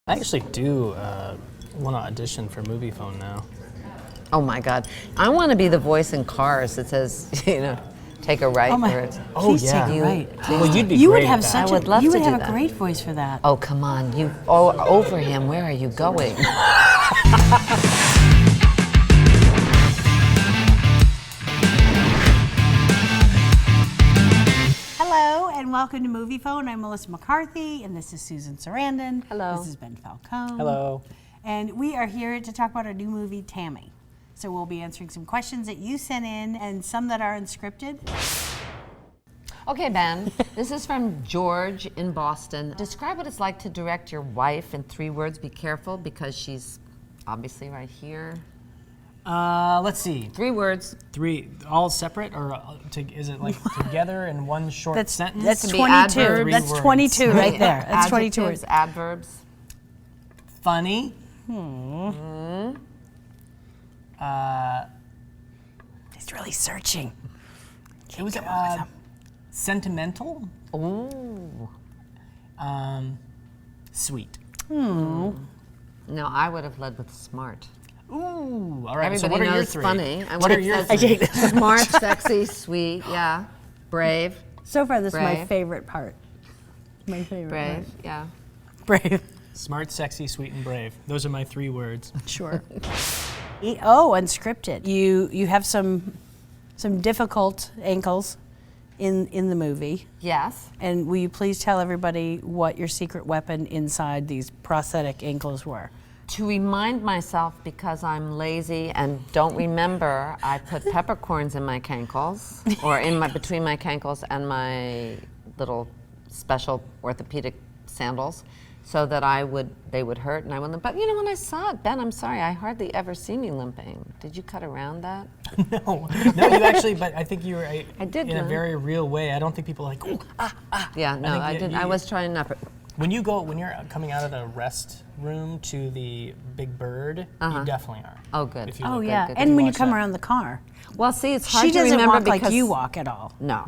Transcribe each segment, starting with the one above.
I actually do want to audition for Moviefone now. Oh my God. I want to be the voice in Cars that says, take a right for it. Please take a right. Well, you'd be You great would have at that. such I would love you to would do have that. a great voice for that. Oh, come on. Over him. Where are you going? Hello and welcome to Moviefone. I'm Melissa McCarthy and this is Susan Sarandon. Hello. This is Ben Falcone. Hello. And we are here to talk about our new movie, Tammy. So we'll be answering some questions that you sent in and some that are unscripted. Okay, Ben. This is from George in Boston. Describe what it's like to direct your wife in 3 words. Be careful because she's obviously right here. Let's see. 3 words. 3, all separate, or is it like together in one short sentence? That's To be 22. adverbs. That's 22 right there. That's 22 Adjectives, words. adverbs. Funny. He's really searching. It was sentimental. Ooh. Sweet. No, I would have led with smart. Ooh. All right. Everybody so what are your knows 3? funny. What are your 3? Smart, sexy, sweet, yeah. Brave, So far, this is my Brave. favorite part. My favorite brave, yeah. part. Brave. Smart, sexy, sweet, and brave. Those are my 3 words. Sure. Oh, unscripted. You have some difficult ankles in the movie. Yes. And will you please tell everybody what your secret weapon inside these prosthetic ankles were? To remind myself, because I'm lazy and don't remember, I put peppercorns in my cankles, or between my cankles and my little special orthopedic sandals, so that they would hurt and I wouldn't. But when I saw it, Ben, I'm sorry, I hardly ever see me limping. Did you cut around that? No, you actually. But I think you were. I did in a no. very real way. I don't think people are like. Ooh, Yeah, no, I didn't. I was trying not to. When you're coming out of the rest room to the Big Bird, you definitely are. Oh, good. If you Oh look. yeah, good. and when you watch come that. around the car, Well, see, it's hard she to doesn't remember walk like because you walk at all. No,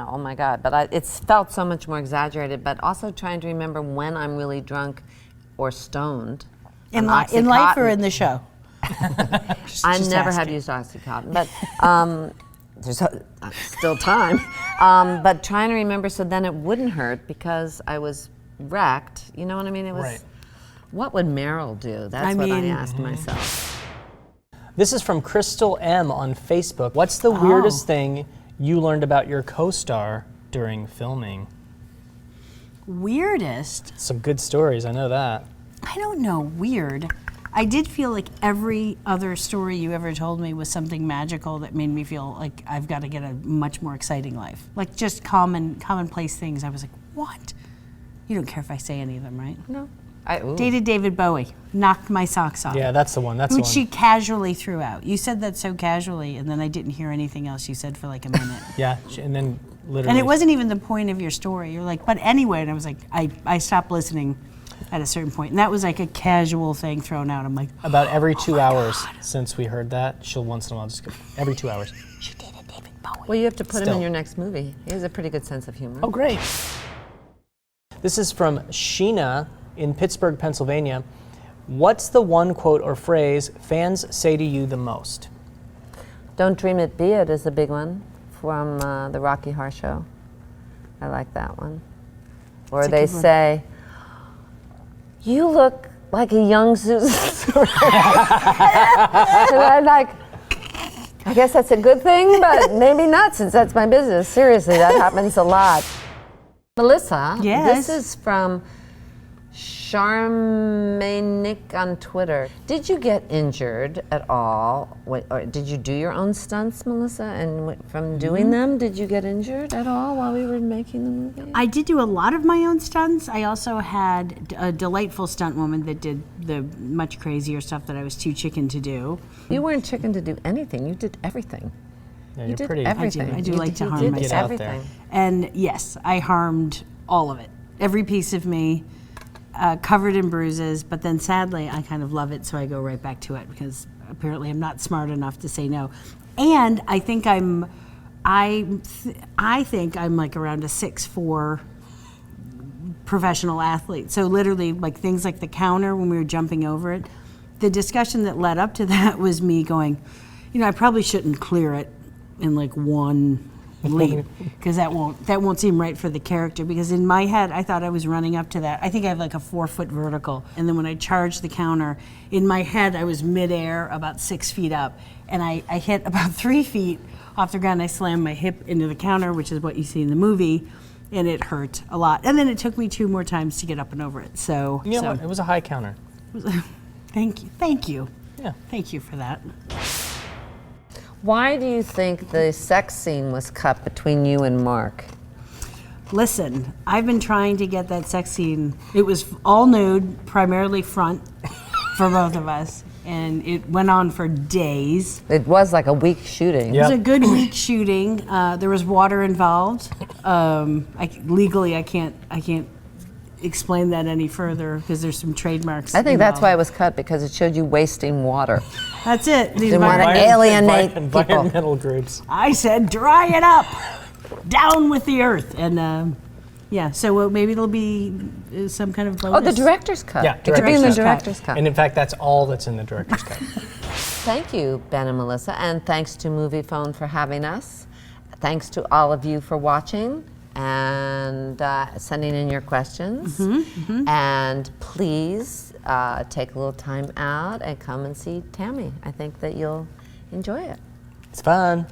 oh my God. But it's felt so much more exaggerated, but also trying to remember when I'm really drunk or stoned. In on life or Oxycontin. in the show? I Just never have asking. used Oxycontin, but there's still time. But trying to remember so then it wouldn't hurt because I was wrecked. You know what I mean? It was. Right. What would Meryl do? That's what I asked myself. This is from Crystal M on Facebook. What's the weirdest thing you learned about your co-star during filming? Weirdest? Some good stories, I know that. I don't know. Weird. I did feel like every other story you ever told me was something magical that made me feel like I've got to get a much more exciting life. Like just commonplace things. I was like, what? You don't care if I say any of them, right? No. Dated David Bowie. Knocked my socks off. Yeah, that's the one. Which she casually threw out. You said that so casually, and then I didn't hear anything else you said for like a minute. Yeah, and then literally. And it wasn't even the point of your story. You're like, but anyway, and I was like, I stopped listening at a certain point. And that was like a casual thing thrown out. I'm like, About every 2 hours since we heard that, she'll once in a while just go, every 2 hours. she dated David Bowie. Well, you have to put him Still. in your next movie. He has a pretty good sense of humor. Oh, great. This is from Scheana in Pittsburgh, Pennsylvania. What's the one quote or phrase fans say to you the most? Don't Dream It, Be It is a big one from the Rocky Horror Show. I like that one. Or That's a they good one. say, you look like a young Susan Sarandon. And I'm like, I guess that's a good thing, but maybe not since that's my business. Seriously, that happens a lot. Melissa, Yes? this is from Charmainic on Twitter. Did you get injured at all? Or did you do your own stunts, Melissa? And from doing them, did you get injured at all while we were making the movie? I did do a lot of my own stunts. I also had a delightful stunt woman that did the much crazier stuff that I was too chicken to do. You weren't chicken to do anything. You did everything. Yeah, You you're did pretty. everything. I do You like to you harm did myself. Get out there. everything. And yes, I harmed all of it. Every piece of me, covered in bruises, but then sadly I kind of love it, so I go right back to it because apparently I'm not smart enough to say no. And I think I think I'm like around a 6'4", professional athlete. So literally, like things like the counter when we were jumping over it, the discussion that led up to that was me going, I probably shouldn't clear it in like one leap because that won't seem right for the character. Because in my head, I thought I was running up to that. I think I have like a 4-foot vertical, and then when I charged the counter, in my head I was midair about 6 feet up, and I hit about 3 feet off the ground. I slammed my hip into the counter, which is what you see in the movie. And it hurt a lot. And then it took me 2 more times to get up and over it. So, What? It was a high counter. Thank you. Yeah. Thank you for that. Why do you think the sex scene was cut between you and Mark? Listen, I've been trying to get that sex scene. It was all nude, primarily front, for both of us. And it went on for days. It was like a week shooting. It was a good week shooting. There was water involved. Legally, I can't explain that any further because there's some trademarks. I think involved. that's why it was cut, because it showed you wasting water. That's it. The Didn't want to alienate people. Environmental groups. I said, dry it up, down with the earth, and so maybe it'll be some kind of bonus. Oh, the director's cut. Yeah, it could be in the director's director's cut. And in fact, that's all that's in the director's cut. Thank you, Ben and Melissa, and thanks to Moviefone for having us. Thanks to all of you for watching and sending in your questions. And please take a little time out and come and see Tammy. I think that you'll enjoy it. It's fun.